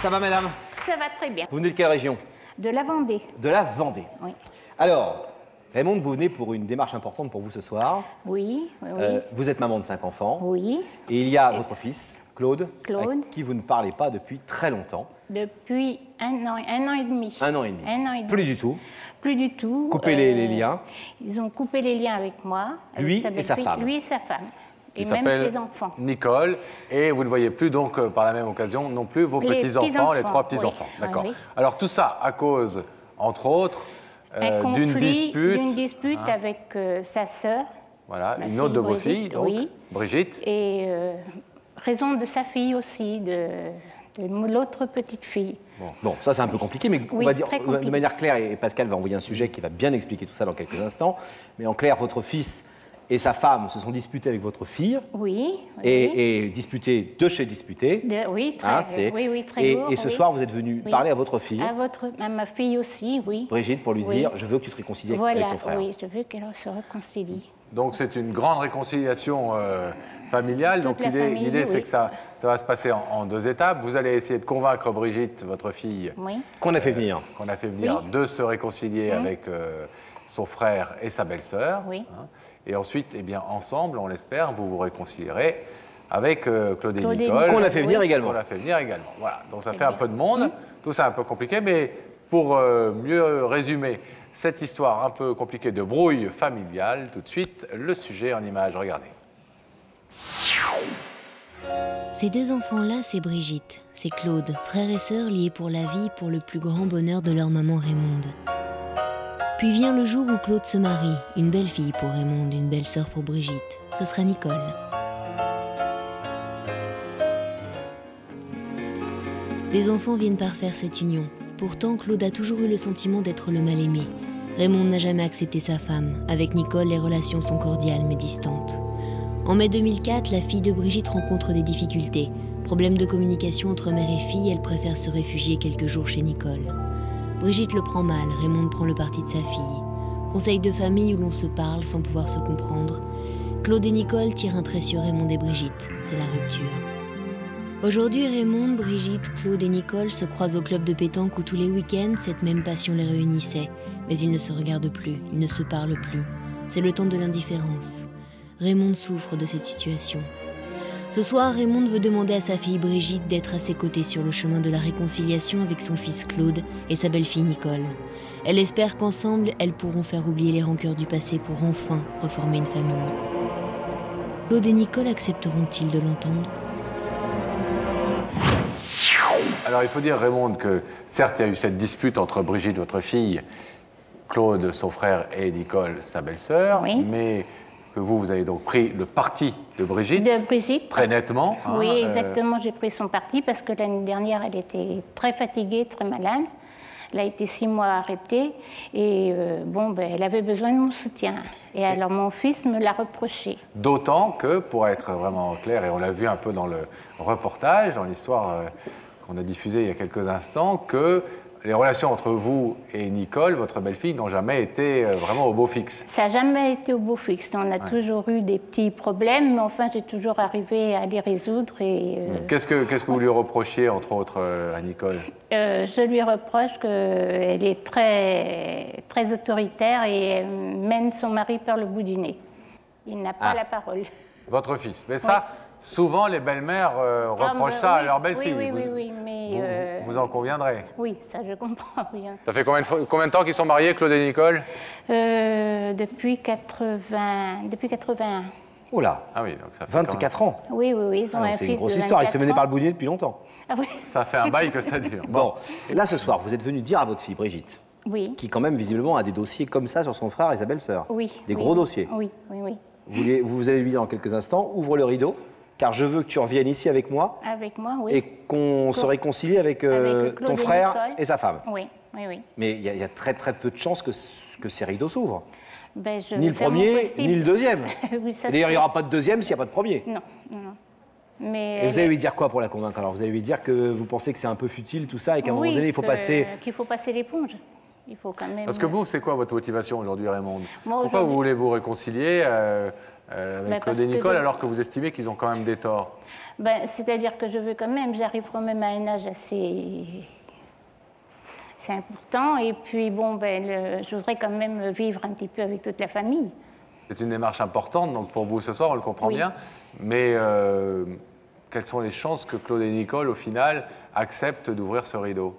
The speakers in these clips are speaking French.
Ça va, madame? Ça va très bien. Vous venez de quelle région? De la Vendée. De la Vendée. Oui. Alors, Raymond, vous venez pour une démarche importante pour vous ce soir. Oui, oui. Vous êtes maman de 5 enfants. Oui. Et il y a votre fils, Claude, Claude. à qui vous ne parlez pas depuis très longtemps. Depuis un an et demi. Un an et demi. Un an et demi. Plus du tout. Plus du tout. Coupez les liens. Ils ont coupé les liens avec moi. avec Lui sa et sa belle-fille. femme. Lui et sa femme. Qui Et même s'appelle ses enfants. Nicole. Et vous ne voyez plus donc par la même occasion non plus vos Les petits-enfants, petits-enfants, les 3 petits-enfants. oui. D'accord. Oui. Alors tout ça à cause, entre autres, Un d'une conflit, dispute. d'une dispute avec sa sœur. Voilà, ma une autre de vos Brigitte, filles, donc, oui. Brigitte. Et raison de sa fille aussi, de l'autre petite fille. Bon, ça c'est un peu compliqué, mais on Oui, va dire très de compliqué. manière claire, et Pascal va envoyer un sujet qui va bien expliquer tout ça dans quelques instants. Mais en clair, votre fils et sa femme se sont disputés avec votre fille. Oui. oui. Et disputés de chez disputés. Oui, très, Hein, oui, très et, lourd, et ce oui. soir, vous êtes venu Oui. parler à votre fille, À ma fille aussi, oui. Brigitte, pour lui Oui. dire « Je veux que tu te réconcilies Voilà, avec ton frère. oui, je veux qu'elle se réconcilie. Donc c'est une grande réconciliation familiale. Toute Donc la famille, l'idée, c'est oui. que ça va se passer en 2 étapes. Vous allez essayer de convaincre Brigitte, votre fille, Oui. Qu'on a fait venir. qu'on a fait venir, Oui. de se réconcilier avec son frère et sa belle-sœur. Oui. Hein. Et ensuite, eh bien, ensemble, on l'espère, vous vous réconcilierez avec Claude et Claude et Nicole. Qu'on a fait venir Oui. également. Qu'on a fait venir également. Voilà, donc ça C'est fait un bien. peu de monde. Tout ça un peu compliqué, mais pour mieux résumer cette histoire un peu compliquée de brouille familiale, tout de suite, le sujet en images. Regardez. Ces 2 enfants-là, c'est Brigitte, c'est Claude, frères et sœurs liés pour la vie, pour le plus grand bonheur de leur maman Raymonde. Puis vient le jour où Claude se marie, une belle fille pour Raymonde, une belle sœur pour Brigitte. Ce sera Nicole. Des enfants viennent parfaire cette union. Pourtant, Claude a toujours eu le sentiment d'être le mal-aimé. Raymonde n'a jamais accepté sa femme. Avec Nicole, les relations sont cordiales mais distantes. En mai 2004, la fille de Brigitte rencontre des difficultés. Problème de communication entre mère et fille, elle préfère se réfugier quelques jours chez Nicole. Brigitte le prend mal, Raymonde prend le parti de sa fille. Conseil de famille où l'on se parle sans pouvoir se comprendre. Claude et Nicole tirent un trait sur Raymonde et Brigitte. C'est la rupture. Aujourd'hui, Raymonde, Brigitte, Claude et Nicole se croisent au club de pétanque où tous les week-ends, cette même passion les réunissait. Mais ils ne se regardent plus, ils ne se parlent plus. C'est le temps de l'indifférence. Raymonde souffre de cette situation. Ce soir, Raymonde veut demander à sa fille Brigitte d'être à ses côtés sur le chemin de la réconciliation avec son fils Claude et sa belle-fille Nicole. Elle espère qu'ensemble, elles pourront faire oublier les rancœurs du passé pour enfin reformer une famille. Claude et Nicole accepteront-ils de l'entendre ? Alors il faut dire, Raymonde, que certes, il y a eu cette dispute entre Brigitte, votre fille, Claude, son frère, et Nicole, sa belle-sœur, Oui. mais que vous avez donc pris le parti de Brigitte, De Brigitte. très nettement. hein, Oui, exactement, j'ai pris son parti parce que l'année dernière, elle était très fatiguée, très malade. Elle a été 6 mois arrêtée et elle avait besoin de mon soutien. Et alors mon fils me l'a reproché. D'autant que, pour être vraiment clair, et on l'a vu un peu dans le reportage, dans l'histoire qu'on a diffusée il y a quelques instants, que les relations entre vous et Nicole, votre belle-fille, n'ont jamais été vraiment au beau fixe. Ça n'a jamais été au beau fixe. On a toujours eu des petits problèmes, mais enfin, j'ai toujours arrivé à les résoudre. Et, Qu'est-ce que vous lui reprochiez, entre autres, à Nicole? je lui reproche qu'elle est très, très autoritaire et elle mène son mari par le bout du nez. Il n'a pas la parole. Votre fils. Mais ça, souvent, les belles-mères reprochent ça à leur belle-fille. Oui, mais... Vous en conviendrez. Oui, ça je comprends bien. Ça fait combien de temps qu'ils sont mariés, Claude et Nicole? Depuis 81. Oh là, Ah oui, donc ça fait 24 ans. Oui, ils ont un C'est fils une grosse de histoire, ils se 24 menaient ans. par le bout du nez depuis longtemps. Ah oui. Ça fait un bail que ça dure. Bon, et là ce soir, vous êtes venu dire à votre fille Brigitte, Oui. qui quand même visiblement a des dossiers comme ça sur son frère et sa belle-sœur. Oui. Des oui, gros dossiers. Oui. Vous allez lui dire dans quelques instants, ouvre le rideau, car je veux que tu reviennes ici avec moi Avec moi, oui. et qu'on se réconcilie avec, Claude ton et frère Nicole. et sa femme. Oui. Mais il y a très très peu de chances que ces rideaux s'ouvrent. Ben, je Ni vais le faire mon premier, possible. ni le deuxième. Oui, ça, Et d'ailleurs, il c'est- n'y aura pas de deuxième s'il n'y a pas de premier. Non. Mais Et vous allez lui dire quoi pour la convaincre? Alors, vous allez lui dire que vous pensez que c'est un peu futile tout ça et qu'à un moment oui, donné, il faut passer... qu'il faut passer l'éponge. Il faut quand même... Parce que vous, c'est quoi votre motivation aujourd'hui, Raymonde? Moi, Pourquoi vous aujourd'hui- voulez vous réconcilier avec Claude et Nicole, alors que vous estimez qu'ils ont quand même des torts? C'est-à-dire que je veux quand même, j'arrive quand même à un âge assez... C'est important. Et puis, bon, je voudrais quand même vivre un petit peu avec toute la famille. C'est une démarche importante, donc pour vous ce soir, on le comprend bien. Mais quelles sont les chances que Claude et Nicole, au final, acceptent d'ouvrir ce rideau?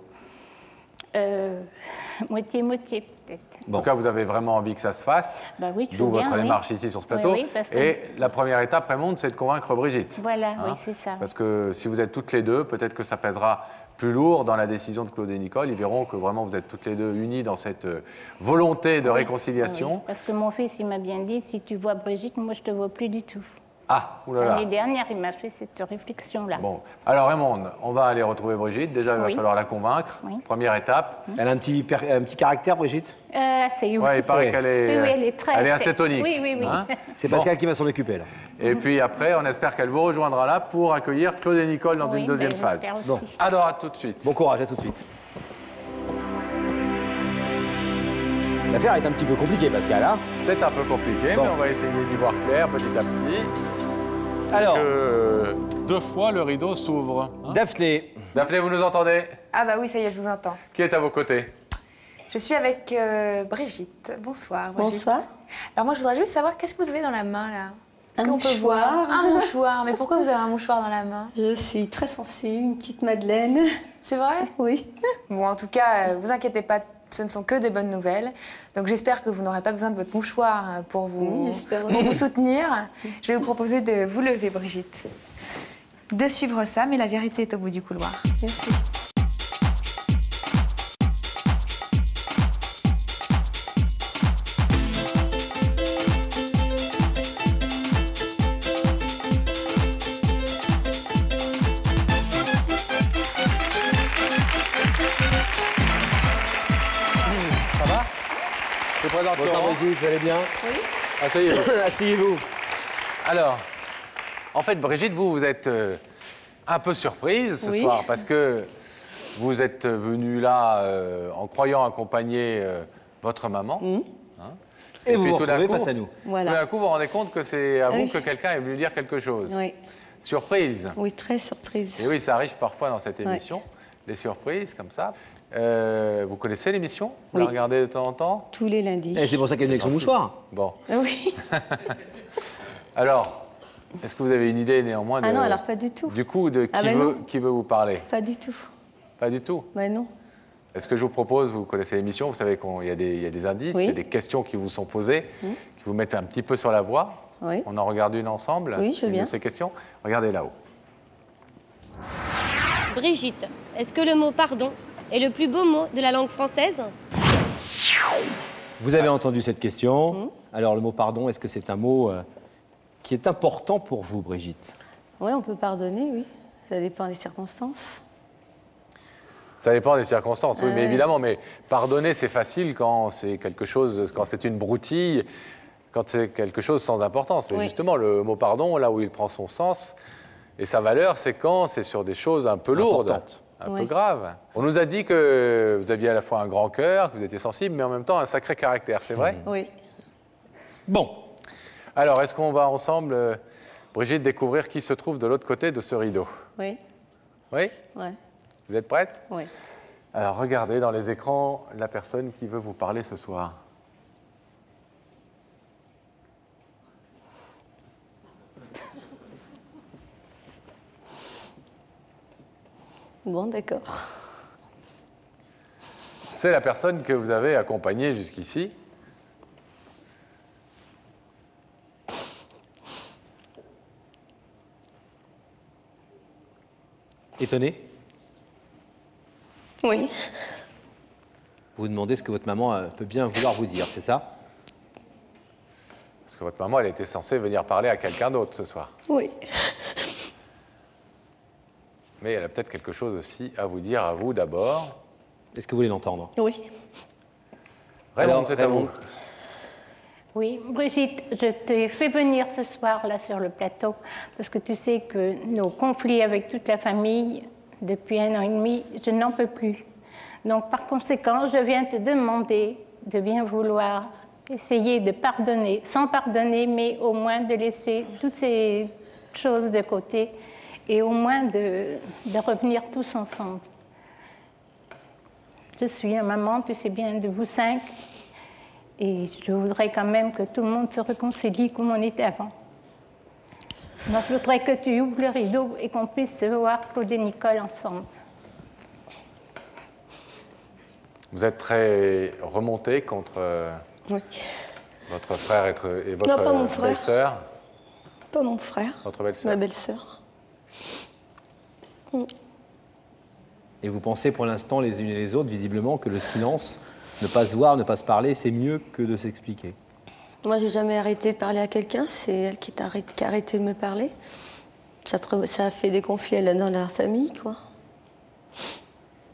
Moitié-moitié, peut-être. En tout cas, vous avez vraiment envie que ça se fasse. Oui, d'où votre démarche ici sur ce plateau. Oui, parce que... Et la première étape, Raymond, c'est de convaincre Brigitte. Voilà, oui, c'est ça. Parce que si vous êtes toutes les deux, peut-être que ça pèsera plus lourd dans la décision de Claude et Nicole. Ils verront que vraiment vous êtes toutes les deux unies dans cette volonté de réconciliation. Oui, parce que mon fils, il m'a bien dit, si tu vois Brigitte, moi, je te vois plus du tout. Ah, oulala. L'année dernière, il m'a fait cette réflexion-là. Bon, alors Raymond, on va aller retrouver Brigitte. Déjà, il va falloir la convaincre. Oui. Première étape. Elle a un petit caractère, Brigitte? Assez, oui. Ouais, il paraît qu'elle est, elle est très... elle est assez tonique. Oui. Hein, c'est Pascal qui va s'en occuper, là. Et puis après, on espère qu'elle vous rejoindra là pour accueillir Claude et Nicole dans une deuxième phase. Bon. Alors, à tout de suite. Bon courage, à tout de suite. L'affaire est un petit peu compliquée, Pascal, hein? C'est un peu compliqué, mais on va essayer d'y voir clair petit à petit. Alors, que 2 fois le rideau s'ouvre. Hein? Daphné. Daphné, vous nous entendez? Ah bah oui, ça y est, je vous entends. Qui est à vos côtés? Je suis avec Brigitte. Bonsoir, Brigitte. Bonsoir. Alors moi, je voudrais juste savoir, qu'est-ce que vous avez dans la main, là? Un qu'on peut mouchoir. voir un mouchoir. Mais pourquoi vous avez un mouchoir dans la main? Je suis très sensible, une petite Madeleine. C'est vrai? Oui. Bon, en tout cas, vous inquiétez pas, ce ne sont que des bonnes nouvelles. Donc j'espère que vous n'aurez pas besoin de votre mouchoir pour vous soutenir. Je vais vous proposer de vous lever, Brigitte. De suivre ça, mais la vérité est au bout du couloir. Merci. Bonsoir Brigitte, vous allez bien? Oui. Asseyez-vous. Asseyez-vous. Alors, en fait, Brigitte, vous êtes un peu surprise ce soir parce que vous êtes venue là en croyant accompagner votre maman. Hein, et vous puis vous tout d'un retrouvez coup, face à nous. Voilà. Tout d'un coup, vous vous rendez compte que c'est à vous que quelqu'un est venu dire quelque chose. Oui. Surprise. Oui, très surprise. Et oui, ça arrive parfois dans cette émission, les surprises comme ça. Vous connaissez l'émission? Vous la regardez de temps en temps? Tous les lundis. Et c'est pour ça qu'elle est avec son mouchoir. Bon. Oui. Alors, est-ce que vous avez une idée néanmoins de... Ah non, alors pas du tout. Du coup, de qui veut vous parler? Pas du tout. Pas du tout? Ben non. Est-ce que je vous propose, vous connaissez l'émission, vous savez qu'il y a des indices, il y a des questions qui vous sont posées, qui vous mettent un petit peu sur la voie. Oui. On en regarde une ensemble. Oui, je veux bien. De ces questions. Regardez là-haut. Brigitte, est-ce que le mot pardon est le plus beau mot de la langue française? Vous avez entendu cette question. Alors, le mot pardon, est-ce que c'est un mot qui est important pour vous, Brigitte? Oui, on peut pardonner, oui. Ça dépend des circonstances. Ça dépend des circonstances, oui, mais évidemment. Mais pardonner, c'est facile quand c'est quelque chose, quand c'est une broutille, quand c'est quelque chose sans importance. Mais justement, le mot pardon, là où il prend son sens et sa valeur, c'est quand c'est sur des choses un peu lourdes, un peu graves. On nous a dit que vous aviez à la fois un grand cœur, que vous étiez sensible, mais en même temps un sacré caractère, c'est vrai? Oui. Bon. Alors, est-ce qu'on va ensemble, Brigitte, découvrir qui se trouve de l'autre côté de ce rideau? Oui. Oui? Oui. Vous êtes prête? Oui. Alors, regardez dans les écrans la personne qui veut vous parler ce soir. Bon, d'accord. C'est la personne que vous avez accompagnée jusqu'ici. Étonné? Oui. Vous vous demandez ce que votre maman peut bien vouloir vous dire, c'est ça? Parce que votre maman, elle était censée venir parler à quelqu'un d'autre ce soir. Oui. Mais elle a peut-être quelque chose aussi à vous dire, à vous d'abord. Est-ce que vous voulez l'entendre? Oui. Raymond, c'est à vous. Oui, Brigitte, je t'ai fait venir ce soir là sur le plateau parce que tu sais que nos conflits avec toute la famille, depuis 1 an et demi, je n'en peux plus. Donc par conséquent, je viens te demander de bien vouloir essayer de pardonner, sans pardonner, mais au moins de laisser toutes ces choses de côté et au moins de revenir tous ensemble. Je suis une maman, tu sais bien, de vous 5, et je voudrais quand même que tout le monde se réconcilie comme on était avant. Moi, je voudrais que tu ouvres le rideau et qu'on puisse voir Claude et Nicole ensemble. Vous êtes très remonté contre votre frère et votre belle-sœur? Pas mon frère. Votre belle-sœur? Ma belle-sœur. Et vous pensez pour l'instant, les unes et les autres, visiblement, que le silence, ne pas se voir, ne pas se parler, c'est mieux que de s'expliquer. Moi, j'ai jamais arrêté de parler à quelqu'un. C'est elle qui a arrêté de me parler. Ça a fait des conflits dans la famille, quoi.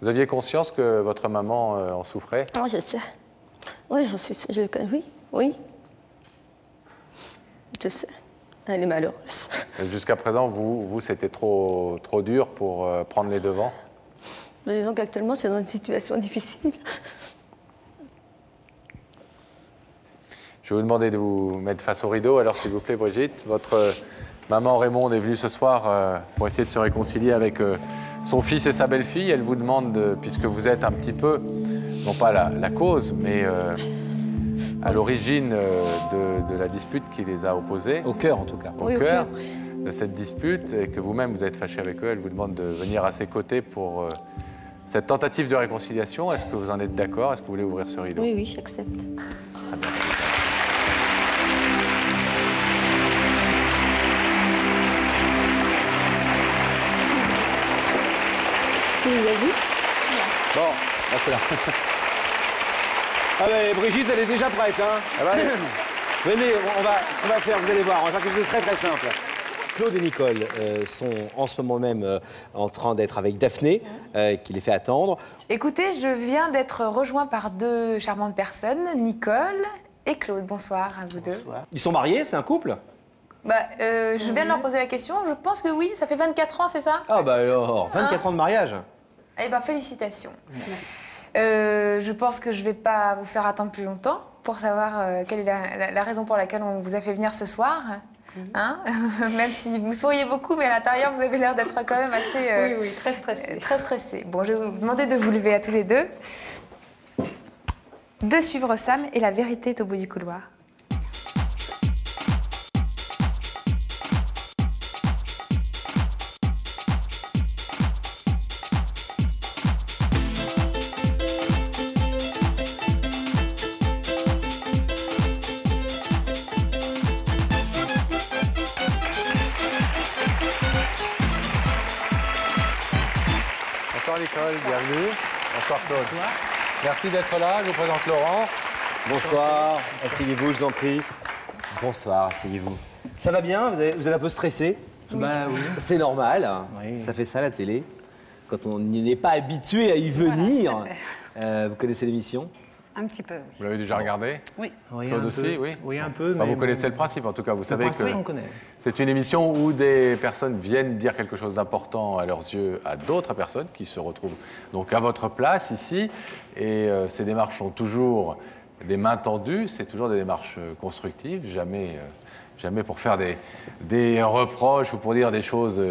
Vous aviez conscience que votre maman en souffrait? Oh, je sais. Oui, oui. Je sais. Elle est malheureuse. Jusqu'à présent, vous c'était trop dur pour prendre les devants? Disons qu'actuellement, c'est dans une situation difficile. Je vais vous demander de vous mettre face au rideau, alors s'il vous plaît, Brigitte. Votre maman Raymonde est venue ce soir pour essayer de se réconcilier avec son fils et sa belle-fille. Elle vous demande, puisque vous êtes un petit peu, non pas la cause, mais à l'origine de la dispute qui les a opposés. Au cœur, en tout cas. Au cœur de cette dispute, et que vous-même vous êtes fâché avec eux. Elle vous demande de venir à ses côtés pour cette tentative de réconciliation. Est-ce que vous en êtes d'accord? Est-ce que vous voulez ouvrir ce rideau? Oui, oui, j'accepte. Très bien. Bon, là. Ah ben, Brigitte, elle est déjà prête, hein. Ah bah, venez, ce qu'on va faire, vous allez voir, on va faire quelque chose de très très simple. Claude et Nicole sont en ce moment même en train d'être avec Daphné, qui les fait attendre. Écoutez, je viens d'être rejoint par deux charmantes personnes, Nicole et Claude. Bonsoir à vous deux. Ils sont mariés, c'est un couple? Je viens de leur poser la question. Je pense que oui, ça fait 24 ans, c'est ça? Ah bah alors, 24 ans de mariage. Eh bien, félicitations. Je pense que je ne vais pas vous faire attendre plus longtemps pour savoir quelle est la raison pour laquelle on vous a fait venir ce soir. Hein? Même si vous souriez beaucoup, mais à l'intérieur, vous avez l'air d'être quand même assez... oui, très stressé. Très stressé. Bon, je vais vous demander de vous lever à tous les deux, de suivre Sam, et la vérité est au bout du couloir. Bonsoir Nicole, bienvenue. Bonsoir Claude. Bonsoir. Merci d'être là, je vous présente Laurent. Bonsoir, asseyez-vous, je vous en prie. Bonsoir, asseyez-vous. Ça va bien? Vous êtes un peu stressé? Bah oui. C'est normal, oui. Ça fait ça la télé. Quand on n'est pas habitué à y venir. Vous connaissez l'émission? Un petit peu, oui. Vous l'avez déjà regardé? Oui. Claude aussi, oui? Oui, un peu. Bah, Mais vous connaissez le principe, en tout cas. Vous savez que on connaît. c'est une émission où des personnes viennent dire quelque chose d'important à leurs yeux à d'autres personnes qui se retrouvent donc à votre place ici. Et ces démarches sont toujours des mains tendues, c'est toujours des démarches constructives, jamais pour faire des reproches ou pour dire des choses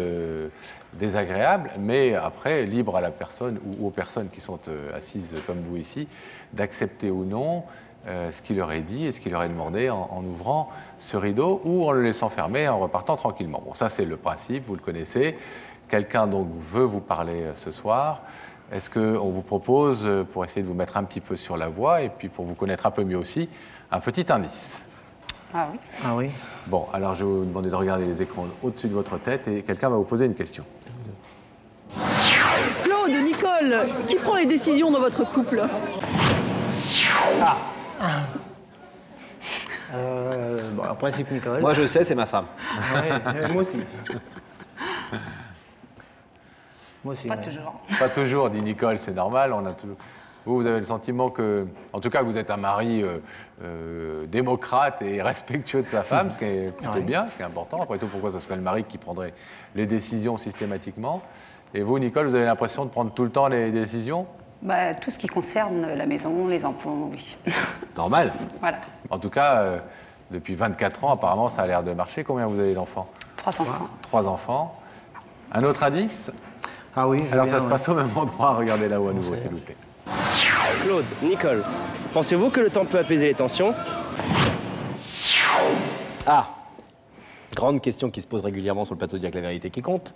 désagréables, mais après, libre à la personne ou aux personnes qui sont assises comme vous ici, d'accepter ou non ce qui leur est dit et ce qui leur est demandé en ouvrant ce rideau ou en le laissant fermer, en repartant tranquillement. Bon, ça c'est le principe, vous le connaissez. Quelqu'un donc veut vous parler ce soir. Est-ce qu'on vous propose, pour essayer de vous mettre un petit peu sur la voie et puis pour vous connaître un peu mieux aussi, un petit indice? Ah oui. Ah oui. Bon, alors je vais vous demander de regarder les écrans au-dessus de votre tête et quelqu'un va vous poser une question. Claude, Nicole, qui prend les décisions dans votre couple? Bon, en principe, Nicole. Moi, je sais, c'est ma femme. Ouais, moi aussi. Moi aussi. Pas toujours. Pas toujours, dit Nicole, c'est normal. On a toujours... Vous avez le sentiment que, en tout cas, vous êtes un mari démocrate et respectueux de sa femme, ce qui est plutôt bien, ce qui est important. Après tout, pourquoi ce serait le mari qui prendrait les décisions systématiquement? Et vous, Nicole, vous avez l'impression de prendre tout le temps les décisions? Bah, tout ce qui concerne la maison, les enfants, oui. Normal. Voilà. En tout cas, depuis 24 ans, apparemment, ça a l'air de marcher. Combien vous avez d'enfants? 3 enfants. 3 enfants. Un autre indice? Ah oui. Alors ça se passe au même endroit. Regardez là-haut à nouveau, s'il vous plaît. Claude, Nicole, pensez-vous que le temps peut apaiser les tensions? Ah, grande question qui se pose régulièrement sur le plateau de Dire que la vérité qui compte.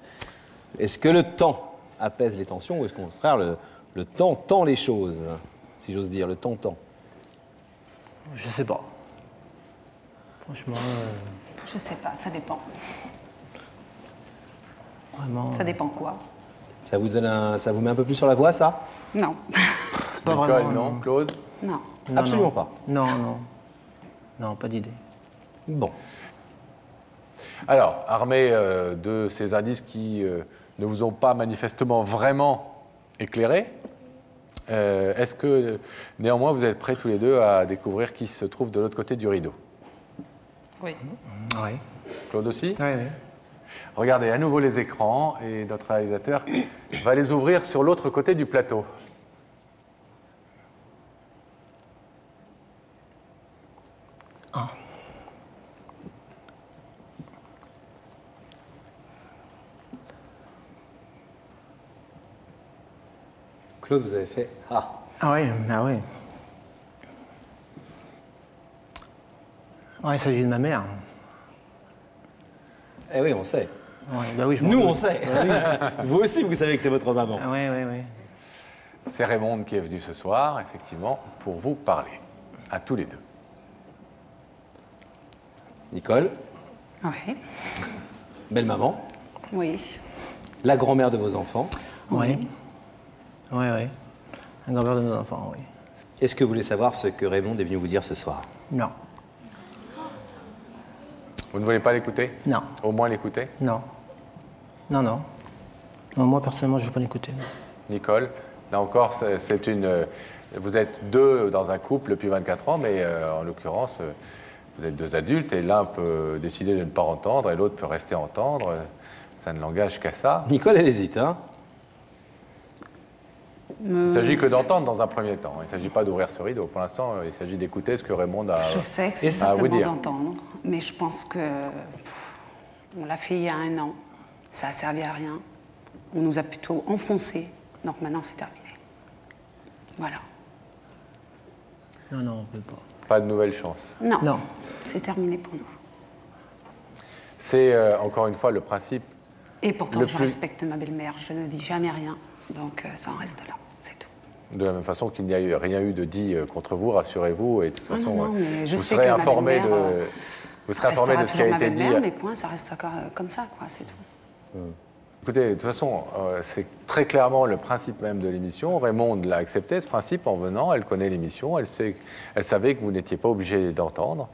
Est-ce que le temps apaise les tensions ou est-ce qu'au contraire, le temps tend les choses? Si j'ose dire, le temps tend. Je sais pas. Franchement, Je sais pas, ça dépend. vraiment. Ça dépend quoi? Ça vous met un peu plus sur la voie, ça? Non. Pas Nicole, vraiment, non. Claude? Non. Non, Absolument non. pas. Non, non. Non, pas d'idée. Bon. Alors, armé de ces indices qui ne vous ont pas manifestement vraiment éclairé, est-ce que néanmoins vous êtes prêts tous les deux à découvrir qui se trouve de l'autre côté du rideau? Oui. Oui. Claude aussi? Oui, oui. Regardez à nouveau les écrans et notre réalisateur va les ouvrir sur l'autre côté du plateau. Claude, vous avez fait Ah. Ah oui, ah oui. Ouais, il s'agit de ma mère. Eh oui, on sait. Ouais, bah oui, je m'en Nous, doute. on sait. Vous aussi, vous savez que c'est votre maman. Ah oui, oui, oui. C'est Raymond qui est venu ce soir, effectivement, pour vous parler, à tous les deux. Nicole, Oui. belle maman, Oui. la grand-mère de vos enfants. Oui. Oui, oui. Un grand-père de nos enfants, oui. Est-ce que vous voulez savoir ce que Raymond est venu vous dire ce soir? Non. Vous ne voulez pas l'écouter? Non. Au moins l'écouter? Non. Non, non. Non, moi, personnellement, je ne veux pas l'écouter. non. Nicole, là encore, c'est une... Vous êtes deux dans un couple depuis 24 ans, mais en l'occurrence, vous êtes deux adultes et l'un peut décider de ne pas entendre et l'autre peut rester entendre. Ça ne l'engage qu'à ça. Nicole, elle hésite, hein? Il ne s'agit que d'entendre dans un premier temps. Il ne s'agit pas d'ouvrir ce rideau. Pour l'instant, il s'agit d'écouter ce que Raymond a Je sais que c'est à vous simplement dire. d'entendre, mais je pense que on l'a fait il y a 1 an. Ça a servi à rien. On nous a plutôt enfoncés. Donc maintenant, c'est terminé. Voilà. Non, non, on ne peut pas. Pas de nouvelle chance. Non. Non. C'est terminé pour nous. C'est encore une fois le principe. Et pourtant, Le je plus- respecte ma belle-mère. Je ne dis jamais rien. Donc ça en reste là. C'est tout. De la même façon qu'il n'y a rien eu de dit contre vous, rassurez-vous. Et de toute Ah façon, non, mais je vous sais serez que ma informé belle-mère, de... Vous serez informé de ce qui a restera été toujours dit. ma belle-mère, mais point, ça reste encore comme ça, quoi. C'est tout. Écoutez, de toute façon, c'est très clairement le principe même de l'émission. Raymond l'a accepté, ce principe, en venant. Elle connaît l'émission. Elle savait que vous n'étiez pas obligé d'entendre,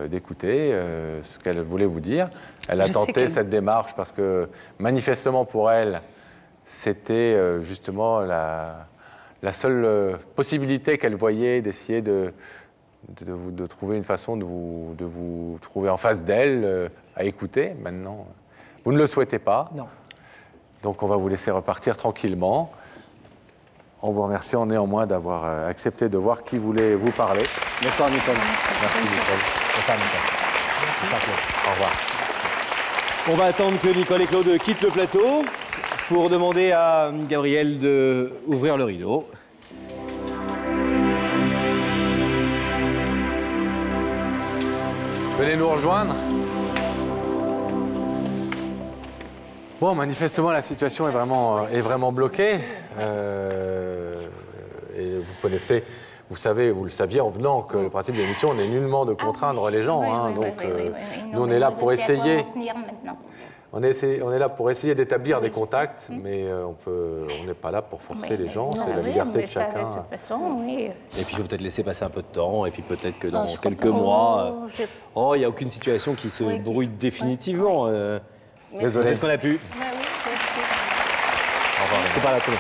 d'écouter ce qu'elle voulait vous dire. Elle a Je sais tenté qu'elle- cette démarche parce que, manifestement pour elle, c'était justement la seule possibilité qu'elle voyait d'essayer de trouver une façon de vous trouver en face d'elle, à écouter. Maintenant, vous ne le souhaitez pas. Non. Donc on va vous laisser repartir tranquillement, en vous remerciant néanmoins d'avoir accepté de voir qui voulait vous parler. Bonsoir, Nicole. Merci Nicole. Bonsoir, Nicole. Bonsoir, Claude. Au revoir. On va attendre que Nicole et Claude quittent le plateau pour demander à Gabriel d'ouvrir le rideau. Venez nous rejoindre. Bon, manifestement, la situation est vraiment bloquée. Et vous connaissez, vous savez, vous le saviez en venant que le principe de l'émission n'est nullement de contraindre les gens. hein. Donc, nous, on est là pour essayer. On est là pour essayer d'établir des contacts, mais on n'est pas là pour forcer les gens. C'est la liberté de chacun. Et puis, je vais peut-être laisser passer un peu de temps, et puis peut-être que dans quelques mois... il n'y a aucune situation qui se brouille définitivement. Désolé. Est-ce qu'on a pu? Bah oui, C'est par la télé.